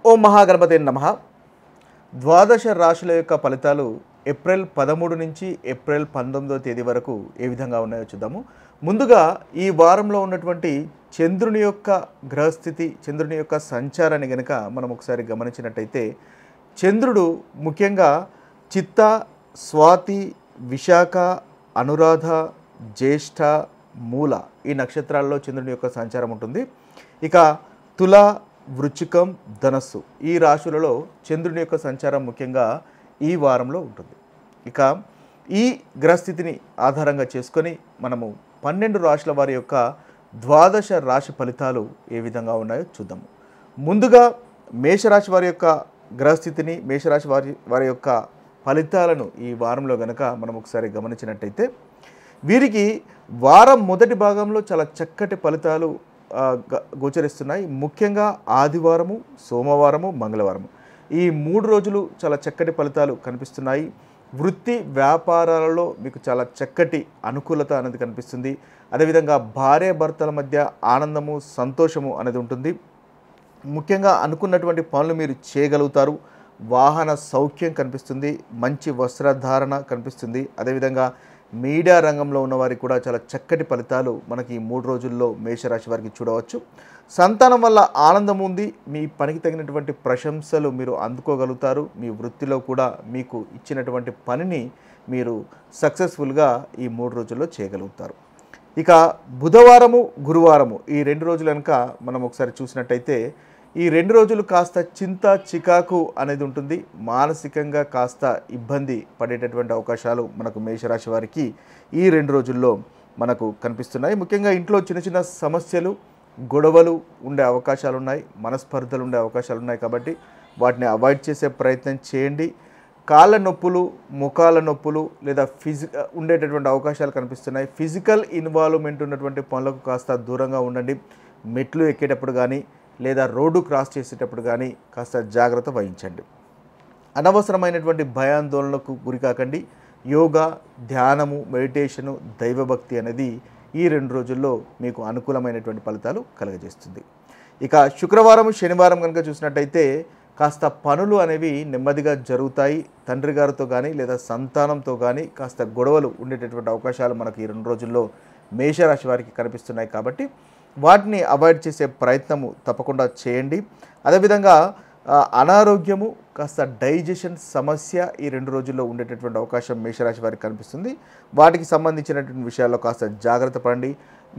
ఓం మహాగణపతే నమః. ద్వాదశ రాశుల యొక్క ఫలితాలు ఏప్రిల్ 13 నుంచి ఏప్రిల్ 19వ తేదీ వరకు ఏ విధంగా ఉన్నాయో చూద్దాము. ముందుగా ఈ వారంలో ఉన్నటువంటి చంద్రుని యొక్క గ్రహస్థితి, చంద్రుని యొక్క సంచారాన్ని గనుక మనం ఒకసారి గమనించినట్టయితే, చంద్రుడు ముఖ్యంగా చిత్త, స్వాతి, విశాఖ, అనురాధ, జ్యేష్ఠ, మూల ఈ నక్షత్రాల్లో చంద్రుని యొక్క సంచారం ఉంటుంది. ఇక తుల, వృచ్చికం, ధనస్సు ఈ రాశులలో చంద్రుని యొక్క సంచారం ముఖ్యంగా ఈ వారంలో ఉంటుంది. ఇక ఈ గ్రహస్థితిని ఆధారంగా చేసుకొని మనము 12 రాశుల వారి యొక్క ద్వాదశ రాశి ఫలితాలు ఏ విధంగా ఉన్నాయో చూద్దాము. ముందుగా మేషరాశి వారి యొక్క గ్రహస్థితిని, మేషరాశి వారి యొక్క ఫలితాలను ఈ వారంలో గనక మనం ఒకసారి గమనించినట్టయితే, వీరికి వారం మొదటి భాగంలో చాలా చక్కటి ఫలితాలు గోచరిస్తున్నాయి. ముఖ్యంగా ఆదివారము, సోమవారము, మంగళవారము ఈ 3 రోజులు చాలా చక్కటి ఫలితాలు కనిపిస్తున్నాయి. వృత్తి వ్యాపారాలలో మీకు చాలా చక్కటి అనుకూలత అనేది కనిపిస్తుంది. అదేవిధంగా భార్య భర్తల మధ్య ఆనందము, సంతోషము అనేది ఉంటుంది. ముఖ్యంగా అనుకున్నటువంటి పనులు మీరు చేయగలుగుతారు. వాహన సౌఖ్యం కనిపిస్తుంది. మంచి వస్త్రధారణ కనిపిస్తుంది. అదేవిధంగా మీడియా రంగంలో ఉన్నవారికి కూడా చాలా చక్కటి ఫలితాలు మనకి ఈ 3 రోజుల్లో మేషరాశి వారికి చూడవచ్చు. సంతానం వల్ల ఆనందం ఉంది. మీ పనికి తగినటువంటి ప్రశంసలు మీరు అందుకోగలుగుతారు. మీ వృత్తిలో కూడా మీకు ఇచ్చినటువంటి పనిని మీరు సక్సెస్ఫుల్గా ఈ 3 రోజుల్లో చేయగలుగుతారు. ఇక బుధవారము, గురువారము ఈ 2 రోజులు కనుక మనం ఒకసారి చూసినట్టయితే, ఈ 2 రోజులు కాస్త చింత, చికాకు అనేది ఉంటుంది. మానసికంగా కాస్త ఇబ్బంది పడేటటువంటి అవకాశాలు మనకు మేషరాశి వారికి ఈ 2 రోజుల్లో మనకు కనిపిస్తున్నాయి. ముఖ్యంగా ఇంట్లో చిన్న చిన్న సమస్యలు, గొడవలు ఉండే అవకాశాలు ఉన్నాయి. మనస్పర్ధలు ఉండే అవకాశాలు ఉన్నాయి. కాబట్టి వాటిని అవాయిడ్ చేసే ప్రయత్నం చేయండి. కాళ్ళ నొప్పులు, ముఖాల నొప్పులు లేదా ఉండేటటువంటి అవకాశాలు కనిపిస్తున్నాయి. ఫిజికల్ ఇన్వాల్వ్మెంట్ ఉన్నటువంటి పనులకు కాస్త దూరంగా ఉండండి. మెట్లు ఎక్కేటప్పుడు కానీ లేదా రోడ్డు క్రాస్ చేసేటప్పుడు కానీ కాస్త జాగ్రత్త వహించండి. అనవసరమైనటువంటి భయాందోళనలకు గురి కాకండి. యోగా, ధ్యానము, మెడిటేషను, దైవభక్తి అనేది ఈ 2 రోజుల్లో మీకు అనుకూలమైనటువంటి ఫలితాలు కలుగజేస్తుంది. ఇక శుక్రవారం, శనివారం కనుక చూసినట్టయితే కాస్త పనులు అనేవి నెమ్మదిగా జరుగుతాయి. తండ్రి గారితో కానీ లేదా సంతానంతో కానీ కాస్త గొడవలు ఉండేటటువంటి అవకాశాలు మనకు ఈ 2 రోజుల్లో మేషరాశి వారికి కనిపిస్తున్నాయి. కాబట్టి వాటిని అవాయిడ్ చేసే ప్రయత్నము తప్పకుండా చేయండి. అదేవిధంగా అనారోగ్యము, కాస్త డైజెషన్ సమస్య ఈ 2 రోజుల్లో ఉండేటటువంటి అవకాశం మేషరాశి వారికి కనిపిస్తుంది. వాటికి సంబంధించినటువంటి విషయాల్లో కాస్త జాగ్రత్త పడండి.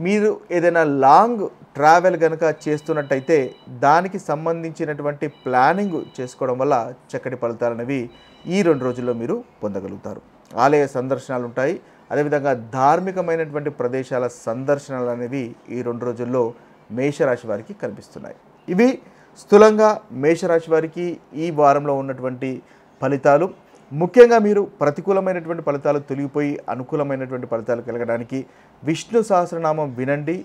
మీరు ఏదైనా లాంగ్ ట్రావెల్ కనుక చేస్తున్నట్టయితే దానికి సంబంధించినటువంటి ప్లానింగ్ చేసుకోవడం వల్ల చక్కటి ఫలితాలు అనేవి ఈ 2 రోజుల్లో మీరు పొందగలుగుతారు. ఆలయ సందర్శనాలు ఉంటాయి. అదేవిధంగా ధార్మికమైనటువంటి ప్రదేశాల సందర్శనలు అనేవి ఈ 2 రోజుల్లో మేషరాశి వారికి కనిపిస్తున్నాయి. ఇవి స్థూలంగా మేషరాశి వారికి ఈ వారంలో ఉన్నటువంటి ఫలితాలు. ముఖ్యంగా మీరు ప్రతికూలమైనటువంటి ఫలితాలు తొలగిపోయి అనుకూలమైనటువంటి ఫలితాలు కలగడానికి విష్ణు సహస్రనామం వినండి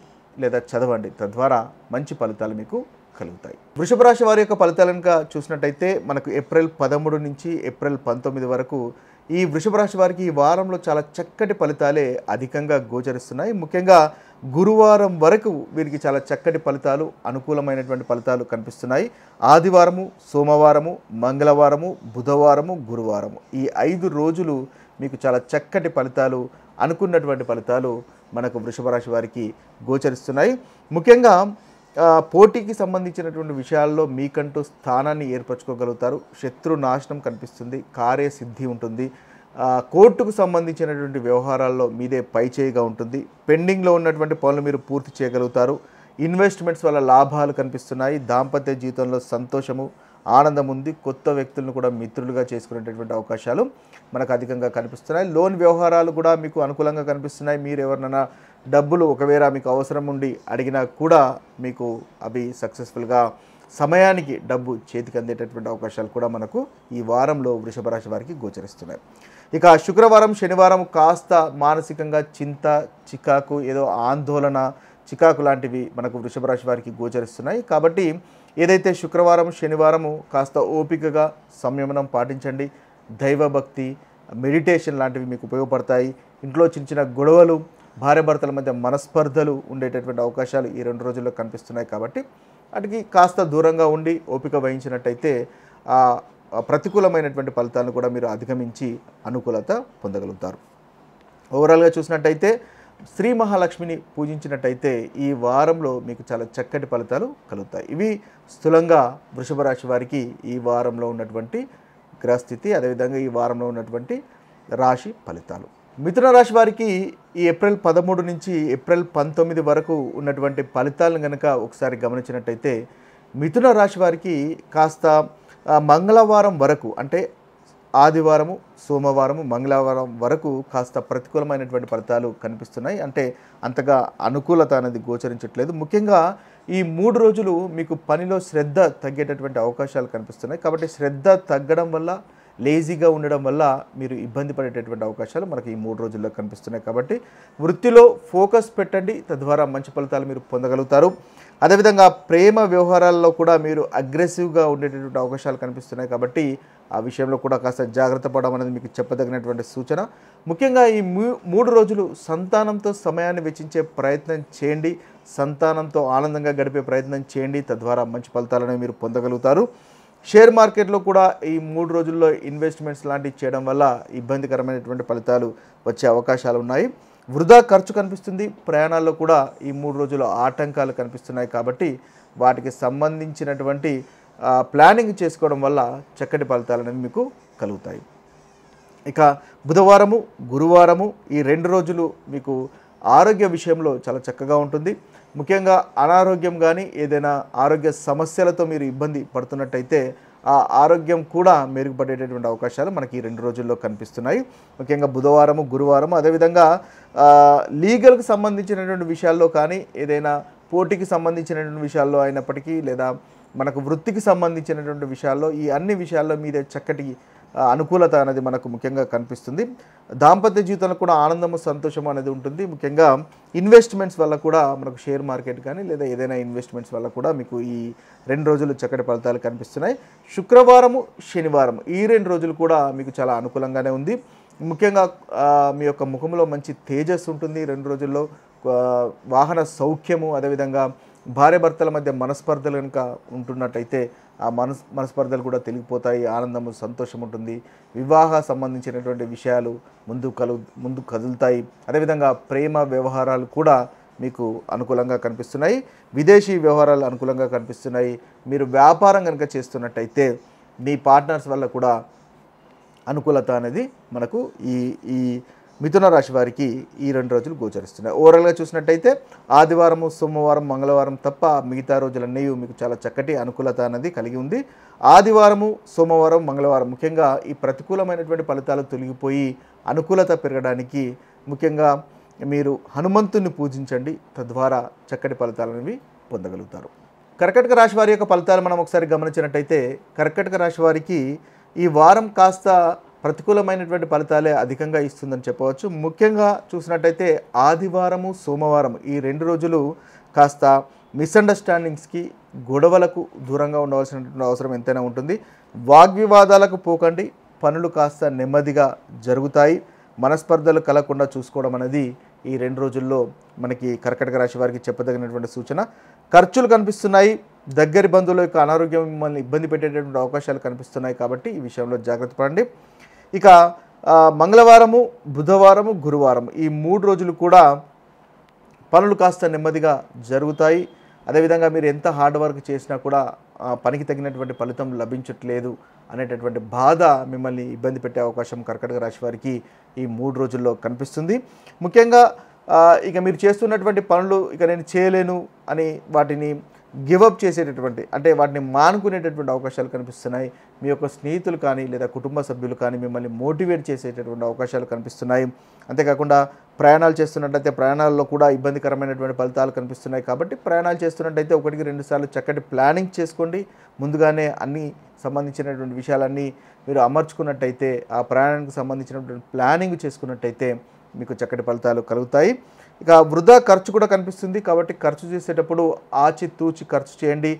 లేదా చదవండి. తద్వారా మంచి ఫలితాలు మీకు కలుగుతాయి. వృషభ రాశి వారి యొక్క ఫలితాలు కనుక చూసినట్టయితే, మనకు ఏప్రిల్ 13 నుంచి ఏప్రిల్ 19 వరకు ఈ వృషభ రాశి వారికి ఈ వారంలో చాలా చక్కటి ఫలితాలే అధికంగా గోచరిస్తున్నాయి. ముఖ్యంగా గురువారం వరకు వీరికి చాలా చక్కటి ఫలితాలు, అనుకూలమైనటువంటి ఫలితాలు కనిపిస్తున్నాయి. ఆదివారము, సోమవారము, మంగళవారము, బుధవారము, గురువారము ఈ 5 రోజులు మీకు చాలా చక్కటి ఫలితాలు, అనుకున్నటువంటి ఫలితాలు మనకు వృషభ రాశి వారికి గోచరిస్తున్నాయి. ముఖ్యంగా పోటీకి సంబంధించినటువంటి విషయాల్లో మీకంటూ స్థానాన్ని ఏర్పరచుకోగలుగుతారు. శత్రు నాశనం కనిపిస్తుంది. కార్యసిద్ధి ఉంటుంది. కోర్టుకు సంబంధించినటువంటి వ్యవహారాల్లో మీదే పైచేయిగా ఉంటుంది. పెండింగ్లో ఉన్నటువంటి పనులు మీరు పూర్తి చేయగలుగుతారు. ఇన్వెస్ట్మెంట్స్ వల్ల లాభాలు కనిపిస్తున్నాయి. దాంపత్య జీవితంలో సంతోషము, ఆనందం ఉంది. కొత్త వ్యక్తులను కూడా మిత్రులుగా చేసుకునేటటువంటి అవకాశాలు మనకు అధికంగా కనిపిస్తున్నాయి. లోన్ వ్యవహారాలు కూడా మీకు అనుకూలంగా కనిపిస్తున్నాయి. మీరు ఎవరినైనా డబ్బులు ఒకవేళ మీకు అవసరం ఉండి అడిగినా కూడా మీకు అవి సక్సెస్ఫుల్గా సమయానికి డబ్బు చేతికి అందేటటువంటి అవకాశాలు కూడా మనకు ఈ వారంలో వృషభ రాశి వారికి గోచరిస్తున్నాయి. ఇక శుక్రవారం, శనివారం కాస్త మానసికంగా చింత, చికాకు, ఏదో ఆందోళన, చికాకు లాంటివి మనకు వృషభ రాశి వారికి గోచరిస్తున్నాయి. కాబట్టి ఏదైతే శుక్రవారం, శనివారము కాస్త ఓపికగా సంయమనం పాటించండి. దైవభక్తి, మెడిటేషన్ లాంటివి మీకు ఉపయోగపడతాయి. ఇంట్లో చిన్న చిన్న గొడవలు, భార్యాభర్తల మధ్య మనస్పర్ధలు ఉండేటటువంటి అవకాశాలు ఈ 2 రోజుల్లో కనిపిస్తున్నాయి. కాబట్టి వాటికి కాస్త దూరంగా ఉండి ఓపిక వహించినట్టయితే ఆ ప్రతికూలమైనటువంటి ఫలితాలను కూడా మీరు అధిగమించి అనుకూలత పొందగలుగుతారు. ఓవరాల్గా చూసినట్టయితే శ్రీ మహాలక్ష్మిని పూజించినట్టయితే ఈ వారంలో మీకు చాలా చక్కటి ఫలితాలు కలుగుతాయి. ఇవి స్థూలంగా వృషభ రాశి వారికి ఈ వారంలో ఉన్నటువంటి గ్రహస్థితి, అదేవిధంగా ఈ వారంలో ఉన్నటువంటి రాశి ఫలితాలు. మిథున రాశి వారికి ఈ ఏప్రిల్ 13 నుంచి ఏప్రిల్ 19 వరకు ఉన్నటువంటి ఫలితాలను కనుక ఒకసారి గమనించినట్టయితే మిథున రాశి వారికి కాస్త మంగళవారం వరకు, అంటే ఆదివారము, సోమవారము, మంగళవారం వరకు కాస్త ప్రతికూలమైనటువంటి ఫలితాలు కనిపిస్తున్నాయి. అంటే అంతగా అనుకూలత అనేది గోచరించట్లేదు. ముఖ్యంగా ఈ 3 రోజులు మీకు పనిలో శ్రద్ధ తగ్గేటటువంటి అవకాశాలు కనిపిస్తున్నాయి. కాబట్టి శ్రద్ధ తగ్గడం వల్ల, లేజీగా ఉండడం వల్ల మీరు ఇబ్బంది పడేటటువంటి అవకాశాలు మనకి ఈ 3 రోజుల్లో కనిపిస్తున్నాయి. కాబట్టి వృత్తిలో ఫోకస్ పెట్టండి, తద్వారా మంచి ఫలితాలు మీరు పొందగలుగుతారు. అదేవిధంగా ప్రేమ వ్యవహారాల్లో కూడా మీరు అగ్రెసివ్గా ఉండేటటువంటి అవకాశాలు కనిపిస్తున్నాయి. కాబట్టి ఆ విషయంలో కూడా కాస్త జాగ్రత్త పడడం అనేది మీకు చెప్పదగినటువంటి సూచన. ముఖ్యంగా ఈ 3 రోజులు సంతానంతో సమయాన్ని వెచ్చించే ప్రయత్నం చేయండి, సంతానంతో ఆనందంగా గడిపే ప్రయత్నం చేయండి, తద్వారా మంచి ఫలితాలను మీరు పొందగలుగుతారు. షేర్ మార్కెట్లో కూడా ఈ 3 రోజుల్లో ఇన్వెస్ట్మెంట్స్ లాంటివి చేయడం వల్ల ఇబ్బందికరమైనటువంటి ఫలితాలు వచ్చే అవకాశాలు ఉన్నాయి. వృధా ఖర్చు కనిపిస్తుంది. ప్రయాణాల్లో కూడా ఈ 3 రోజుల్లో ఆటంకాలు కనిపిస్తున్నాయి. కాబట్టి వాటికి సంబంధించినటువంటి ప్లానింగ్ చేసుకోవడం వల్ల చక్కటి ఫలితాలు అనేవి మీకు కలుగుతాయి. ఇక బుధవారము, గురువారము ఈ 2 రోజులు మీకు ఆరోగ్య విషయంలో చాలా చక్కగా ఉంటుంది. ముఖ్యంగా అనారోగ్యం కానీ ఏదైనా ఆరోగ్య సమస్యలతో మీరు ఇబ్బంది పడుతున్నట్టయితే ఆ ఆరోగ్యం కూడా మెరుగుపడేటటువంటి అవకాశాలు మనకి ఈ 2 రోజుల్లో కనిపిస్తున్నాయి. ముఖ్యంగా బుధవారము, గురువారము, అదేవిధంగా లీగల్కి సంబంధించినటువంటి విషయాల్లో కానీ, ఏదైనా పోటీకి సంబంధించినటువంటి విషయాల్లో అయినప్పటికీ, లేదా మనకు వృత్తికి సంబంధించినటువంటి విషయాల్లో, ఈ అన్ని విషయాల్లో మీదే చక్కటి అనుకూలత అనేది మనకు ముఖ్యంగా కనిపిస్తుంది. దాంపత్య జీవితంలో కూడా ఆనందము, సంతోషం అనేది ఉంటుంది. ముఖ్యంగా ఇన్వెస్ట్మెంట్స్ వల్ల కూడా మనకు షేర్ మార్కెట్ కానీ లేదా ఏదైనా ఇన్వెస్ట్మెంట్స్ వల్ల కూడా మీకు ఈ 2 రోజులు చక్కటి ఫలితాలు కనిపిస్తున్నాయి. శుక్రవారము, శనివారం ఈ 2 రోజులు కూడా మీకు చాలా అనుకూలంగానే ఉంది. ముఖ్యంగా మీ యొక్క ముఖంలో మంచి తేజస్సు ఉంటుంది 2 రోజుల్లో. వాహన సౌఖ్యము, అదేవిధంగా భార్యాభర్తల మధ్య మనస్పర్ధలు కనుక ఉంటున్నట్టయితే ఆ మనస్పర్ధలు కూడా తెలిగిపోతాయి. ఆనందము, సంతోషం ఉంటుంది. వివాహ సంబంధించినటువంటి విషయాలు ముందు కదులుతాయి. అదేవిధంగా ప్రేమ వ్యవహారాలు కూడా మీకు అనుకూలంగా కనిపిస్తున్నాయి. విదేశీ వ్యవహారాలు అనుకూలంగా కనిపిస్తున్నాయి. మీరు వ్యాపారం కనుక చేస్తున్నట్టయితే మీ పార్ట్నర్స్ వల్ల కూడా అనుకూలత అనేది మనకు ఈ మిథున రాశి వారికి ఈ 2 రోజులు గోచరిస్తున్నాయి. ఓవరాల్గా చూసినట్టయితే ఆదివారము, సోమవారం, మంగళవారం తప్ప మిగతా రోజులన్నీ మీకు చాలా చక్కటి అనుకూలత అనేది కలిగి ఉంది. ఆదివారము, సోమవారం, మంగళవారం ముఖ్యంగా ఈ ప్రతికూలమైనటువంటి ఫలితాలు తొలగిపోయి అనుకూలత పెరగడానికి ముఖ్యంగా మీరు హనుమంతుని పూజించండి, తద్వారా చక్కటి ఫలితాలు అనేవి పొందగలుగుతారు. కర్కాటక రాశి వారి యొక్క ఫలితాలు మనం ఒకసారి గమనించినట్టయితే కర్కాటక రాశి వారికి ఈ వారం కాస్త ప్రతికూలమైనటువంటి ఫలితాలే అధికంగా ఇస్తుందని చెప్పవచ్చు. ముఖ్యంగా చూసినట్టయితే ఆదివారము, సోమవారం ఈ 2 రోజులు కాస్త మిస్అండర్స్టాండింగ్స్కి, గొడవలకు దూరంగా ఉండవలసినటువంటి అవసరం ఎంతైనా ఉంటుంది. వాగ్వివాదాలకు పోకండి. పనులు కాస్త నెమ్మదిగా జరుగుతాయి. మనస్పర్ధలు కలగకుండా చూసుకోవడం అనేది ఈ 2 రోజుల్లో మనకి కర్కాటక రాశి వారికి చెప్పదగినటువంటి సూచన. ఖర్చులు కనిపిస్తున్నాయి. దగ్గరి బంధువుల యొక్క అనారోగ్యం మిమ్మల్ని ఇబ్బంది పెట్టేటటువంటి అవకాశాలు కనిపిస్తున్నాయి. కాబట్టి ఈ విషయంలో జాగ్రత్త పడండి. ఇక మంగళవారము, బుధవారము, గురువారం ఈ 3 రోజులు కూడా పనులు కాస్త నెమ్మదిగా జరుగుతాయి. అదేవిధంగా మీరు ఎంత హార్డ్ వర్క్ చేసినా కూడా పనికి తగినటువంటి ఫలితం లభించట్లేదు అనేటటువంటి బాధ మిమ్మల్ని ఇబ్బంది పెట్టే అవకాశం కర్కాటక రాశి వారికి ఈ 3 రోజుల్లో కనిపిస్తుంది. ముఖ్యంగా ఇక మీరు చేస్తున్నటువంటి పనులు ఇక నేను చేయలేను అని వాటిని గివప్ చేసేటటువంటి, అంటే వాటిని మానుకునేటటువంటి అవకాశాలు కనిపిస్తున్నాయి. మీ యొక్క స్నేహితులు కానీ లేదా కుటుంబ సభ్యులు కానీ మిమ్మల్ని మోటివేట్ చేసేటటువంటి అవకాశాలు కనిపిస్తున్నాయి. అంతేకాకుండా ప్రయాణాలు చేస్తున్నట్టయితే ప్రయాణాల్లో కూడా ఇబ్బందికరమైనటువంటి ఫలితాలు కనిపిస్తున్నాయి. కాబట్టి ప్రయాణాలు చేస్తున్నట్టయితే 1-2 సార్లు చక్కటి ప్లానింగ్ చేసుకోండి. ముందుగానే అన్ని సంబంధించినటువంటి విషయాలన్నీ మీరు అమర్చుకున్నట్టయితే, ఆ ప్రయాణానికి సంబంధించినటువంటి ప్లానింగ్ చేసుకున్నట్టయితే మీకు చక్కటి ఫలితాలు కలుగుతాయి. ఇక వృధా ఖర్చు కూడా కనిపిస్తుంది. కాబట్టి ఖర్చు చేసేటప్పుడు ఆచితూచి ఖర్చు చేయండి.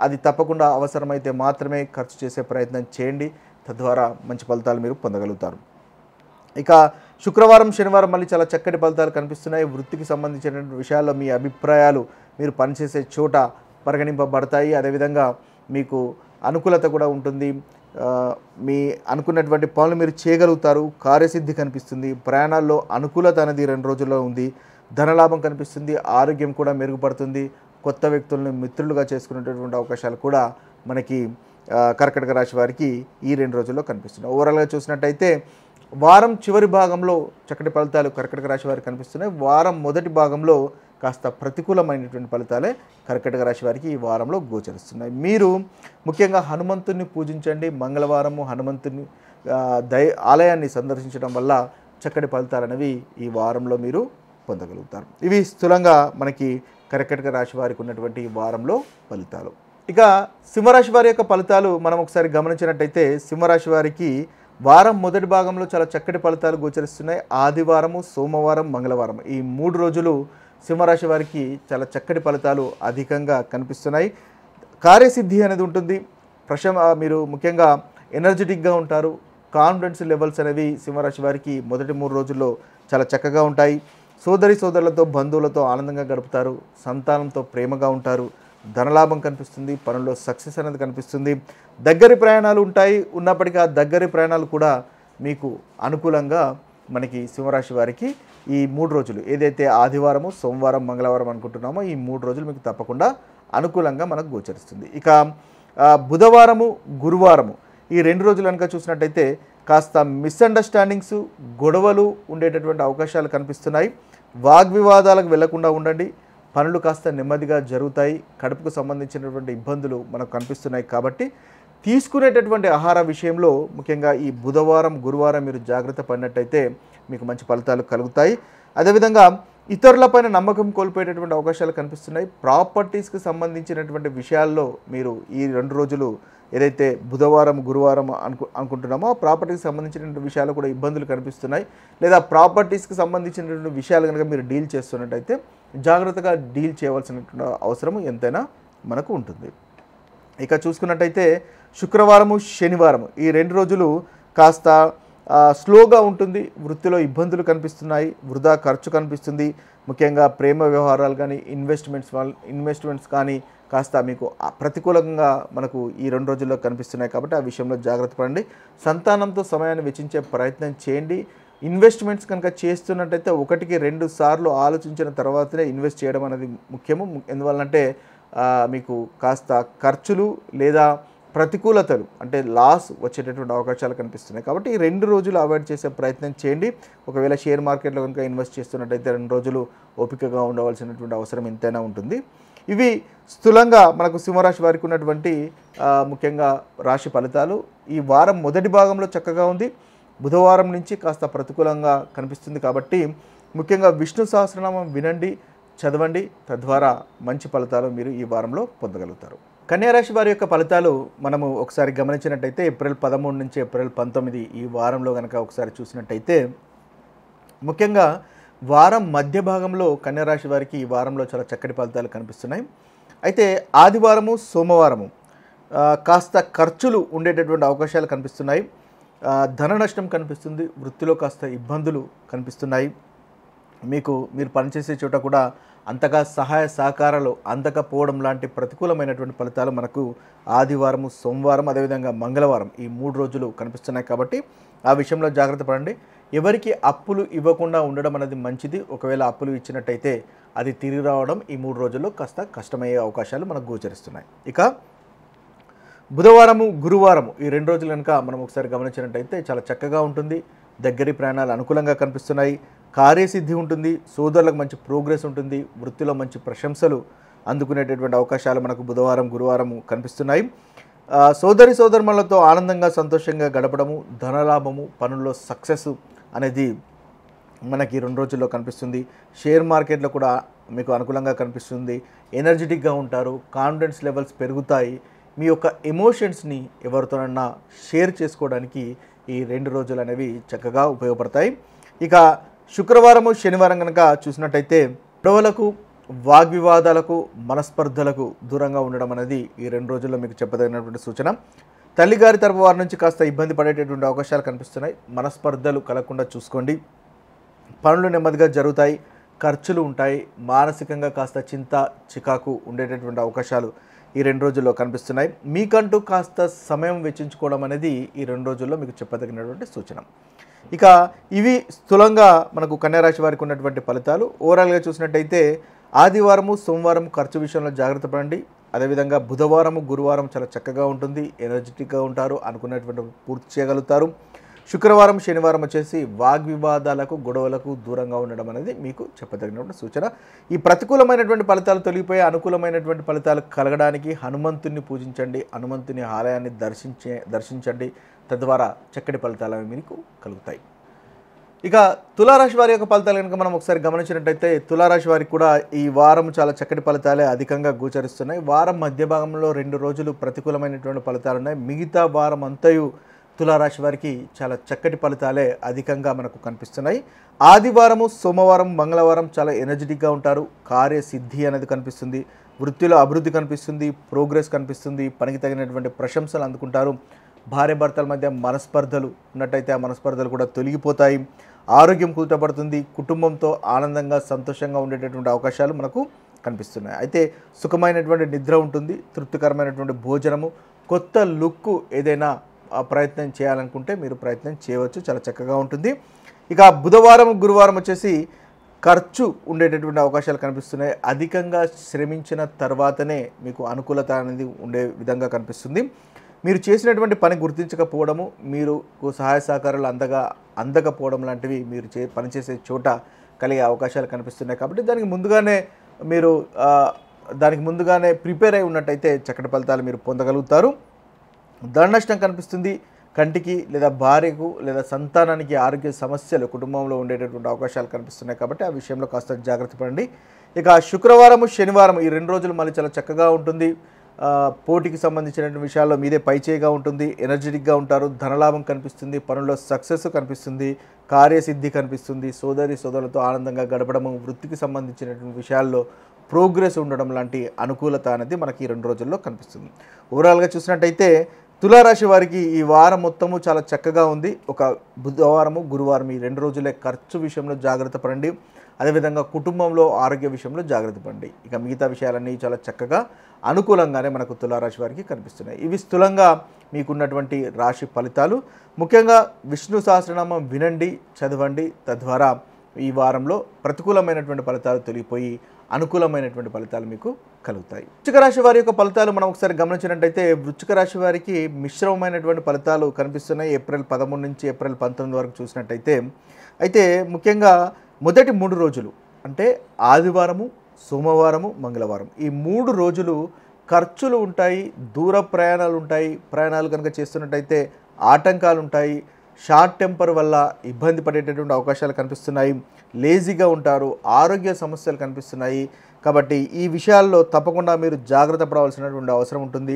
అది తప్పకుండా అవసరమైతే మాత్రమే ఖర్చు చేసే ప్రయత్నం చేయండి. తద్వారా మంచి ఫలితాలు మీరు పొందగలుగుతారు. ఇక శుక్రవారం, శనివారం మళ్ళీ చాలా చక్కటి ఫలితాలు కనిపిస్తున్నాయి. వృత్తికి సంబంధించినటువంటి విషయాల్లో మీ అభిప్రాయాలు, మీరు పనిచేసే చోట పరిగణింపబడతాయి. అదేవిధంగా మీకు అనుకూలత కూడా ఉంటుంది. మీ అనుకున్నటువంటి పనులు మీరు చేయగలుగుతారు. కార్యసిద్ధి కనిపిస్తుంది. ప్రయాణాల్లో అనుకూలత అనేది 2 రోజుల్లో ఉంది. ధనలాభం కనిపిస్తుంది. ఆరోగ్యం కూడా మెరుగుపడుతుంది. కొత్త వ్యక్తులను మిత్రులుగా చేసుకునేటటువంటి అవకాశాలు కూడా మనకి కర్కాటక రాశి వారికి ఈ 2 రోజుల్లో కనిపిస్తున్నాయి. ఓవరాల్గా చూసినట్టయితే వారం చివరి భాగంలో చక్కటి ఫలితాలు కర్కాటక రాశి వారికి కనిపిస్తున్నాయి. వారం మొదటి భాగంలో కాస్త ప్రతికూలమైనటువంటి ఫలితాలే కర్కాటక రాశి వారికి ఈ వారంలో గోచరిస్తున్నాయి. మీరు ముఖ్యంగా హనుమంతుని పూజించండి. మంగళవారము హనుమంతుని ఆలయాన్ని సందర్శించడం వల్ల చక్కటి ఫలితాలు అనేవి ఈ వారంలో మీరు పొందగలుగుతారు. ఇవి స్థూలంగా మనకి కర్కాటక రాశి వారికి ఉన్నటువంటి ఈ వారంలో ఫలితాలు. ఇక సింహరాశి వారి యొక్క ఫలితాలు మనం ఒకసారి గమనించినట్టయితే సింహరాశి వారికి వారం మొదటి భాగంలో చాలా చక్కటి ఫలితాలు గోచరిస్తున్నాయి. ఆదివారము, సోమవారం, మంగళవారం ఈ 3 రోజులు సింహరాశి వారికి చాలా చక్కటి ఫలితాలు అధికంగా కనిపిస్తున్నాయి. కార్యసిద్ధి అనేది ఉంటుంది. మీరు ముఖ్యంగా ఎనర్జెటిక్గా ఉంటారు. కాన్ఫిడెన్స్ లెవెల్స్ అనేవి సింహరాశి వారికి మొదటి 3 రోజుల్లో చాలా చక్కగా ఉంటాయి. సోదరులతో బంధువులతో ఆనందంగా గడుపుతారు. సంతానంతో ప్రేమగా ఉంటారు. ధనలాభం కనిపిస్తుంది. పనుల్లో సక్సెస్ అనేది కనిపిస్తుంది. దగ్గరి ప్రయాణాలు ఉంటాయి. ఉన్నప్పటికీ ఆ దగ్గరి ప్రయాణాలు కూడా మీకు అనుకూలంగా మనకి సింహరాశి వారికి ఈ 3 రోజులు ఏదైతే ఆదివారము, సోమవారం, మంగళవారం అనుకుంటున్నామో ఈ 3 రోజులు మీకు తప్పకుండా అనుకూలంగా మనకు గోచరిస్తుంది. ఇక బుధవారము, గురువారము ఈ 2 రోజులు కనుక చూసినట్టయితే కాస్త మిస్అండర్స్టాండింగ్స్, గొడవలు ఉండేటటువంటి అవకాశాలు కనిపిస్తున్నాయి. వాగ్వివాదాలకు వెళ్లకుండా ఉండండి. పనులు కాస్త నెమ్మదిగా జరుగుతాయి. కడుపుకు సంబంధించినటువంటి ఇబ్బందులు మనకు కనిపిస్తున్నాయి కాబట్టి తీసుకునేటటువంటి ఆహార విషయంలో ముఖ్యంగా ఈ బుధవారం, గురువారం మీరు జాగ్రత్త పడినట్టయితే మీకు మంచి ఫలితాలు కలుగుతాయి. అదేవిధంగా ఇతరులపైన నమ్మకం కోల్పోయేటటువంటి అవకాశాలు కనిపిస్తున్నాయి. ప్రాపర్టీస్కి సంబంధించినటువంటి విషయాల్లో మీరు ఈ 2 రోజులు ఏదైతే బుధవారం, గురువారం అనుకుంటున్నామో ఆ ప్రాపర్టీకి సంబంధించినటువంటి విషయాలు కూడా ఇబ్బందులు కనిపిస్తున్నాయి. లేదా ప్రాపర్టీస్కి సంబంధించినటువంటి విషయాలు కనుక మీరు డీల్ చేస్తున్నట్టయితే జాగ్రత్తగా డీల్ చేయవలసినటువంటి అవసరం ఎంతైనా మనకు ఉంటుంది. ఇక చూసుకున్నట్టయితే శుక్రవారము, శనివారము ఈ 2 రోజులు కాస్త స్లోగా ఉంటుంది. వృత్తిలో ఇబ్బందులు కనిపిస్తున్నాయి. వృధా ఖర్చు కనిపిస్తుంది. ముఖ్యంగా ప్రేమ వ్యవహారాలు కానీ ఇన్వెస్ట్మెంట్స్ కానీ కాస్త మీకు ప్రతికూలంగా మనకు ఈ 2 రోజుల్లో కనిపిస్తున్నాయి కాబట్టి ఆ విషయంలో జాగ్రత్త పడండి. సంతానంతో సమయాన్ని వెచ్చించే ప్రయత్నం చేయండి. ఇన్వెస్ట్మెంట్స్ కనుక చేస్తున్నట్టయితే 1-2 సార్లు ఆలోచించిన తర్వాతనే ఇన్వెస్ట్ చేయడం అనేది ముఖ్యము. ఎందువల్లంటే మీకు కాస్త ఖర్చులు లేదా ప్రతికూలతలు అంటే లాస్ వచ్చేటటువంటి అవకాశాలు కనిపిస్తున్నాయి కాబట్టి ఈ 2 రోజులు అవాయిడ్ చేసే ప్రయత్నం చేయండి. ఒకవేళ షేర్ మార్కెట్లో కనుక ఇన్వెస్ట్ చేస్తున్నట్టయితే 2 రోజులు ఓపికగా ఉండవలసినటువంటి అవసరం ఎంతైనా ఉంటుంది. ఇవి స్థూలంగా మనకు సింహరాశి వారికి ఉన్నటువంటి ముఖ్యంగా రాశి ఫలితాలు. ఈ వారం మొదటి భాగంలో చక్కగా ఉంది. బుధవారం నుంచి కాస్త ప్రతికూలంగా కనిపిస్తుంది కాబట్టి ముఖ్యంగా విష్ణు సహస్రనామం వినండి, చదవండి. తద్వారా మంచి ఫలితాలు మీరు ఈ వారంలో పొందగలుగుతారు. కన్యారాశి వారి యొక్క ఫలితాలు మనము ఒకసారి గమనించినట్టయితే ఏప్రిల్ 13 నుంచి ఏప్రిల్ 19 ఈ వారంలో కనుక ఒకసారి చూసినట్టయితే ముఖ్యంగా వారం మధ్య భాగంలో కన్యారాశి వారికి ఈ వారంలో చాలా చక్కటి ఫలితాలు కనిపిస్తున్నాయి. అయితే ఆదివారము, సోమవారము కాస్త ఖర్చులు ఉండేటటువంటి అవకాశాలు కనిపిస్తున్నాయి. ధన నష్టం కనిపిస్తుంది. వృత్తిలో కాస్త ఇబ్బందులు కనిపిస్తున్నాయి. మీరు పనిచేసే చోట కూడా అంతగా సహాయ సహకారాలు అందకపోవడం లాంటి ప్రతికూలమైనటువంటి ఫలితాలు మనకు ఆదివారము, సోమవారం అదేవిధంగా మంగళవారం ఈ 3 రోజులు కనిపిస్తున్నాయి కాబట్టి ఆ విషయంలో జాగ్రత్త పడండి. ఎవరికి అప్పులు ఇవ్వకుండా ఉండడం అనేది మంచిది. ఒకవేళ అప్పులు ఇచ్చినట్టయితే అది తిరిగి రావడం ఈ 3 రోజుల్లో కాస్త కష్టమయ్యే అవకాశాలు మనకు గోచరిస్తున్నాయి. ఇక బుధవారము, గురువారము ఈ 2 రోజులు కనుక మనం ఒకసారి గమనించినట్టయితే చాలా చక్కగా ఉంటుంది. దగ్గరి ప్రయాణాలు అనుకూలంగా కనిపిస్తున్నాయి. కార్యసిద్ధి ఉంటుంది. సోదరులకు మంచి ప్రోగ్రెస్ ఉంటుంది. వృత్తిలో మంచి ప్రశంసలు అందుకునేటటువంటి అవకాశాలు మనకు బుధవారం, గురువారము కనిపిస్తున్నాయి. సోదరులతో ఆనందంగా సంతోషంగా గడపడము, ధనలాభము, పనుల్లో సక్సెస్ అనేది మనకి 2 రోజుల్లో కనిపిస్తుంది. షేర్ మార్కెట్లో కూడా మీకు అనుకూలంగా కనిపిస్తుంది. ఎనర్జెటిక్గా ఉంటారు. కాన్ఫిడెన్స్ లెవెల్స్ పెరుగుతాయి. మీ యొక్క ఎమోషన్స్ని ఎవరితోనన్నా షేర్ చేసుకోవడానికి ఈ 2 రోజులు అనేవి చక్కగా ఉపయోగపడతాయి. ఇక శుక్రవారము, శనివారం కనుక చూసినట్టయితే గొడవలకు, వాగ్వివాదాలకు, మనస్పర్ధలకు దూరంగా ఉండడం అనేది ఈ 2 రోజుల్లో మీకు చెప్పదగినటువంటి సూచన. తల్లిగారి తరపు వారి నుంచి కాస్త ఇబ్బంది పడేటటువంటి అవకాశాలు కనిపిస్తున్నాయి. మనస్పర్ధలు కలగకుండా చూసుకోండి. పనులు నెమ్మదిగా జరుగుతాయి. ఖర్చులు ఉంటాయి, మానసికంగా కాస్త చింత చికాకు ఉండేటటువంటి అవకాశాలు ఈ 2 రోజుల్లో కనిపిస్తున్నాయి. మీకంటూ కాస్త సమయం వెచ్చించుకోవడం అనేది ఈ 2 రోజుల్లో మీకు చెప్పదగినటువంటి సూచన. ఇక ఇవి స్థూలంగా మనకు కన్యా రాశి వారికి ఉన్నటువంటి ఫలితాలు. ఓవరాల్గా చూసినట్టయితే ఆదివారము సోమవారం ఖర్చు విషయంలో జాగ్రత్త పడండి. అదేవిధంగా బుధవారము గురువారం చాలా చక్కగా ఉంటుంది, ఎనర్జెటిక్గా ఉంటారు, అనుకున్నటువంటి పూర్తి చేయగలుగుతారు. శుక్రవారం శనివారం వచ్చేసి వాగ్వివాదాలకు గొడవలకు దూరంగా ఉండడం అనేది మీకు చెప్పదగినటువంటి సూచన. ఈ ప్రతికూలమైనటువంటి ఫలితాలు తొలగిపోయి అనుకూలమైనటువంటి ఫలితాలు కలగడానికి హనుమంతుని పూజించండి, హనుమంతుని ఆలయాన్ని దర్శించండి. తద్వారా చక్కటి ఫలితాలు మీకు కలుగుతాయి. ఇక తులారాశి వారి యొక్క ఫలితాలు కనుక మనం ఒకసారి గమనించినట్టయితే తులారాశి వారికి కూడా ఈ వారం చాలా చక్కటి ఫలితాలే అధికంగా గోచరిస్తున్నాయి. వారం మధ్య భాగంలో 2 రోజులు ప్రతికూలమైనటువంటి ఫలితాలు ఉన్నాయి. మిగతా వారం అంతయు తులారాశి వారికి చాలా చక్కటి ఫలితాలే అధికంగా మనకు కనిపిస్తున్నాయి. ఆదివారము సోమవారం మంగళవారం చాలా ఎనర్జెటిక్గా ఉంటారు, కార్యసిద్ధి అనేది కనిపిస్తుంది, వృత్తిలో అభివృద్ధి కనిపిస్తుంది, ప్రోగ్రెస్ కనిపిస్తుంది, పనికి తగినటువంటి ప్రశంసలు అందుకుంటారు. భార్యాభర్తల మధ్య మనస్పర్ధలు ఉన్నట్టయితే ఆ మనస్పర్ధలు కూడా తొలగిపోతాయి. ఆరోగ్యం కుదుటపడుతుంది, కుటుంబంతో ఆనందంగా సంతోషంగా ఉండేటటువంటి అవకాశాలు మనకు కనిపిస్తున్నాయి. అయితే సుఖమైనటువంటి నిద్ర ఉంటుంది, తృప్తికరమైనటువంటి భోజనము, కొత్త లుక్ ఏదైనా ప్రయత్నం చేయాలనుకుంటే మీరు ప్రయత్నం చేయవచ్చు, చాలా చక్కగా ఉంటుంది. ఇక బుధవారం గురువారం వచ్చేసి ఖర్చు ఉండేటటువంటి అవకాశాలు కనిపిస్తున్నాయి. అధికంగా శ్రమించిన తర్వాతనే మీకు అనుకూలత అనేది ఉండే విధంగా కనిపిస్తుంది. మీరు చేసినటువంటి పని గుర్తించకపోవడము, మీరు సహాయ సహకారాలు అందకపోవడం లాంటివి మీరు పనిచేసే చోట కలిగే అవకాశాలు కనిపిస్తున్నాయి. కాబట్టి దానికి ముందుగానే ప్రిపేర్ అయి ఉన్నట్టయితే చక్కటి ఫలితాలు మీరు పొందగలుగుతారు. ధన నష్టం కనిపిస్తుంది. కంటికి లేదా భార్యకు లేదా సంతానానికి ఆరోగ్య సమస్యలు కుటుంబంలో ఉండేటటువంటి అవకాశాలు కనిపిస్తున్నాయి. కాబట్టి ఆ విషయంలో కాస్త జాగ్రత్త పడండి. ఇక శుక్రవారము శనివారం ఈ 2 రోజులు మళ్ళీ చాలా చక్కగా ఉంటుంది. పోటీకి సంబంధించినటువంటి విషయాల్లో మీదే పైచేయిగా ఉంటుంది, ఎనర్జెటిక్గా ఉంటారు, ధనలాభం కనిపిస్తుంది, పనుల్లో సక్సెస్ కనిపిస్తుంది, కార్యసిద్ధి కనిపిస్తుంది, సోదరులతో ఆనందంగా గడపడము, వృత్తికి సంబంధించినటువంటి విషయాల్లో ప్రోగ్రెస్ ఉండడం లాంటి అనుకూలత అనేది మనకి ఈ 2 రోజుల్లో కనిపిస్తుంది. ఓవరాల్గా చూసినట్టయితే తులారాశి వారికి ఈ వారం మొత్తము చాలా చక్కగా ఉంది. ఒక బుధవారము గురువారం ఈ 2 రోజులే ఖర్చు విషయంలో జాగ్రత్త పడండి. అదేవిధంగా కుటుంబంలో ఆరోగ్య విషయంలో జాగ్రత్త పడండి. ఇక మిగతా విషయాలన్నీ చాలా చక్కగా అనుకూలంగానే మనకు తులారాశి వారికి కనిపిస్తున్నాయి. ఇవి స్థూలంగా మీకున్నటువంటి రాశి ఫలితాలు. ముఖ్యంగా విష్ణు సహస్రనామం వినండి, చదవండి. తద్వారా ఈ వారంలో ప్రతికూలమైనటువంటి ఫలితాలు తొలగిపోయి అనుకూలమైనటువంటి ఫలితాలు మీకు కలుగుతాయి. వృశ్చిక రాశి వారి యొక్క ఫలితాలు మనం ఒకసారి గమనించినట్టయితే వృశ్చిక రాశి వారికి మిశ్రమమైనటువంటి ఫలితాలు కనిపిస్తున్నాయి. ఏప్రిల్ 13 నుంచి ఏప్రిల్ 19 వరకు చూసినట్టయితే అయితే ముఖ్యంగా మొదటి 3 రోజులు అంటే ఆదివారము సోమవారము మంగళవారం ఈ 3 రోజులు ఖర్చులు ఉంటాయి, దూర ప్రయాణాలు ఉంటాయి. ప్రయాణాలు కనుక చేస్తున్నట్టయితే ఆటంకాలు ఉంటాయి, షార్ట్ టెంపర్ వల్ల ఇబ్బంది పడేటటువంటి అవకాశాలు కనిపిస్తున్నాయి, లేజీగా ఉంటారు, ఆరోగ్య సమస్యలు కనిపిస్తున్నాయి. కాబట్టి ఈ విషయాల్లో తప్పకుండా మీరు జాగ్రత్త పడవలసినటువంటి అవసరం ఉంటుంది.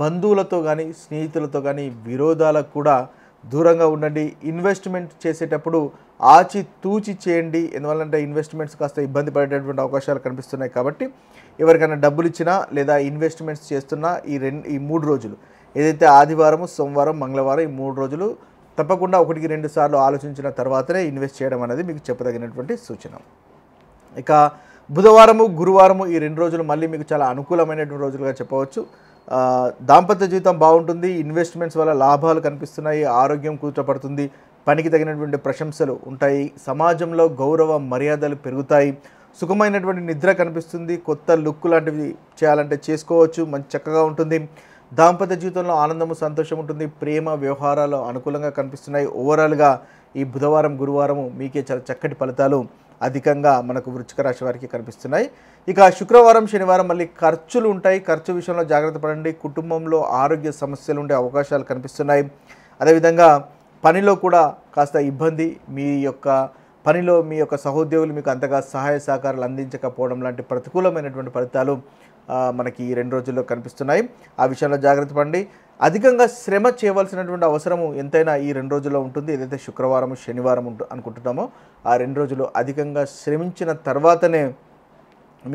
బంధువులతో కానీ స్నేహితులతో కానీ విరోధాలకు కూడా దూరంగా ఉండండి. ఇన్వెస్ట్మెంట్ చేసేటప్పుడు ఆచి తూచి చేయండి. ఎందువల్లంటే ఇన్వెస్ట్మెంట్స్ కాస్త ఇబ్బంది పడేటటువంటి అవకాశాలు కనిపిస్తున్నాయి. కాబట్టి ఎవరికైనా డబ్బులు ఇచ్చినా లేదా ఇన్వెస్ట్మెంట్స్ చేస్తున్నా ఈ 3 రోజులు ఏదైతే ఆదివారం సోమవారం మంగళవారం ఈ 3 రోజులు తప్పకుండా 1-2 సార్లు ఆలోచించిన తర్వాతనే ఇన్వెస్ట్ చేయడం అనేది మీకు చెప్పదగినటువంటి సూచన. ఇక బుధవారము గురువారము ఈ 2 రోజులు మళ్ళీ మీకు చాలా అనుకూలమైనటువంటి రోజులుగా చెప్పవచ్చు. దాంపత్య జీవితం బాగుంటుంది, ఇన్వెస్ట్మెంట్స్ వల్ల లాభాలు కనిపిస్తున్నాయి, ఆరోగ్యం కూర్చోపడుతుంది, పనికి తగినటువంటి ప్రశంసలు ఉంటాయి, సమాజంలో గౌరవ మర్యాదలు పెరుగుతాయి, సుఖమైనటువంటి నిద్ర కనిపిస్తుంది, కొత్త లుక్ లాంటివి చేయాలంటే చేసుకోవచ్చు, మంచి చక్కగా ఉంటుంది. దాంపత్య జీవితంలో ఆనందము సంతోషం ఉంటుంది, ప్రేమ వ్యవహారాలు అనుకూలంగా కనిపిస్తున్నాయి. ఓవరాల్గా ఈ బుధవారం గురువారము మీకే చాలా చక్కటి ఫలితాలు అధికంగా మనకు వృశ్చిక రాశి వారికి కనిపిస్తున్నాయి. ఇక శుక్రవారం శనివారం మళ్ళీ ఖర్చులు ఉంటాయి, ఖర్చు విషయంలో జాగ్రత్త పడండి. కుటుంబంలో ఆరోగ్య సమస్యలు ఉండే అవకాశాలు కనిపిస్తున్నాయి. అదేవిధంగా పనిలో కూడా కాస్త ఇబ్బంది, మీ యొక్క సహోద్యోగులు మీకు అంతగా సహాయ సహకారాలు అందించకపోవడం లాంటి ప్రతికూలమైనటువంటి ఫలితాలు మనకి ఈ 2 రోజుల్లో కనిపిస్తున్నాయి. ఆ విషయంలో జాగ్రత్త పడండి. అధికంగా శ్రమ చేయవలసినటువంటి అవసరము ఎంతైనా ఈ 2 రోజుల్లో ఉంటుంది. ఏదైతే శుక్రవారం శనివారం అనుకుంటున్నామో ఆ 2 రోజులు అధికంగా శ్రమించిన తర్వాతనే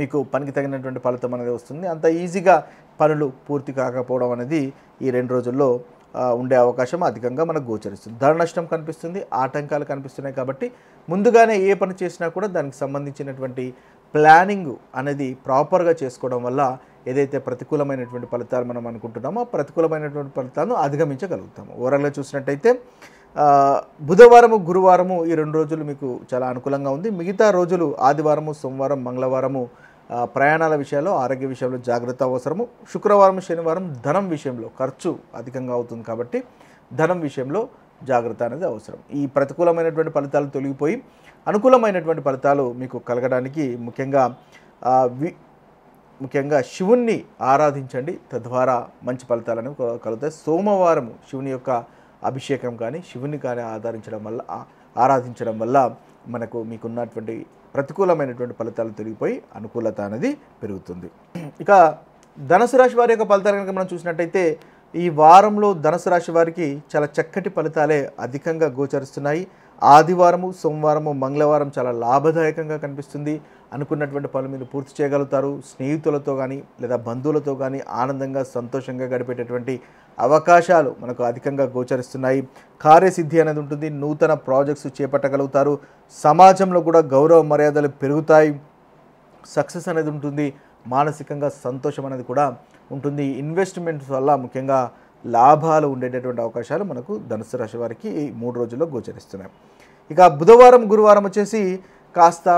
మీకు పనికి తగినటువంటి ఫలితం అనేది వస్తుంది. అంత ఈజీగా పనులు పూర్తి కాకపోవడం అనేది ఈ 2 రోజుల్లో ఉండే అవకాశం అధికంగా మనకు గోచరిస్తుంది. ధన నష్టం కనిపిస్తుంది, ఆటంకాలు కనిపిస్తున్నాయి. కాబట్టి ముందుగానే ఏ పని చేసినా కూడా దానికి సంబంధించినటువంటి ప్లానింగ్ అనేది ప్రాపర్గా చేసుకోవడం వల్ల ఏదైతే ప్రతికూలమైనటువంటి ఫలితాలు మనం అనుకుంటున్నామో ఆ ప్రతికూలమైనటువంటి ఫలితాలను అధిగమించగలుగుతాము. ఓవరాల్గా చూసినట్టయితే బుధవారము, గురువారము ఈ 2 రోజులు మీకు చాలా అనుకూలంగా ఉంది. మిగతా రోజులు ఆదివారము, సోమవారం, మంగళవారము ప్రయాణాల విషయాల్లో, ఆరోగ్య విషయంలో జాగ్రత్త అవసరము. శుక్రవారం, శనివారం ధనం విషయంలో ఖర్చు అధికంగా అవుతుంది కాబట్టి ధనం విషయంలో జాగ్రత్త అనేది అవసరం. ఈ ప్రతికూలమైనటువంటి ఫలితాలు తొలగిపోయి అనుకూలమైనటువంటి ఫలితాలు మీకు కలగడానికి ముఖ్యంగా శివుణ్ణి ఆరాధించండి. తద్వారా మంచి ఫలితాలు అనేవి కలుగుతాయి. సోమవారం శివుని యొక్క అభిషేకం కానీ శివుని కానీ ఆరాధించడం వల్ల మీకున్నటువంటి ప్రతికూలమైనటువంటి ఫలితాలు తొలగిపోయి అనుకూలత అనేది పెరుగుతుంది. ఇక ధనుసు రాశి వారి యొక్క ఫలితాలు కనుక మనం చూసినట్టయితే ఈ వారంలో ధనుసు రాశి వారికి చాలా చక్కటి ఫలితాలే అధికంగా గోచరిస్తున్నాయి. ఆదివారము, సోమవారము, మంగళవారం చాలా లాభదాయకంగా కనిపిస్తుంది. అనుకున్నటువంటి పనులు మీరు పూర్తి చేయగలుగుతారు. స్నేహితులతో కానీ లేదా బంధువులతో కానీ ఆనందంగా సంతోషంగా గడిపేటటువంటి అవకాశాలు మనకు అధికంగా గోచరిస్తున్నాయి. కార్యసిద్ధి అనేది ఉంటుంది. నూతన ప్రాజెక్ట్స్ చేపట్టగలుగుతారు. సమాజంలో కూడా గౌరవ మర్యాదలు పెరుగుతాయి. సక్సెస్ అనేది ఉంటుంది. మానసికంగా సంతోషం అనేది కూడా ఉంటుంది. ఇన్వెస్ట్మెంట్స్ వల్ల ముఖ్యంగా లాభాలు ఉండేటటువంటి అవకాశాలు మనకు ధనుసు రాశి వారికి ఈ 3 రోజుల్లో గోచరిస్తున్నాయి. ఇక బుధవారం, గురువారం వచ్చేసి కాస్త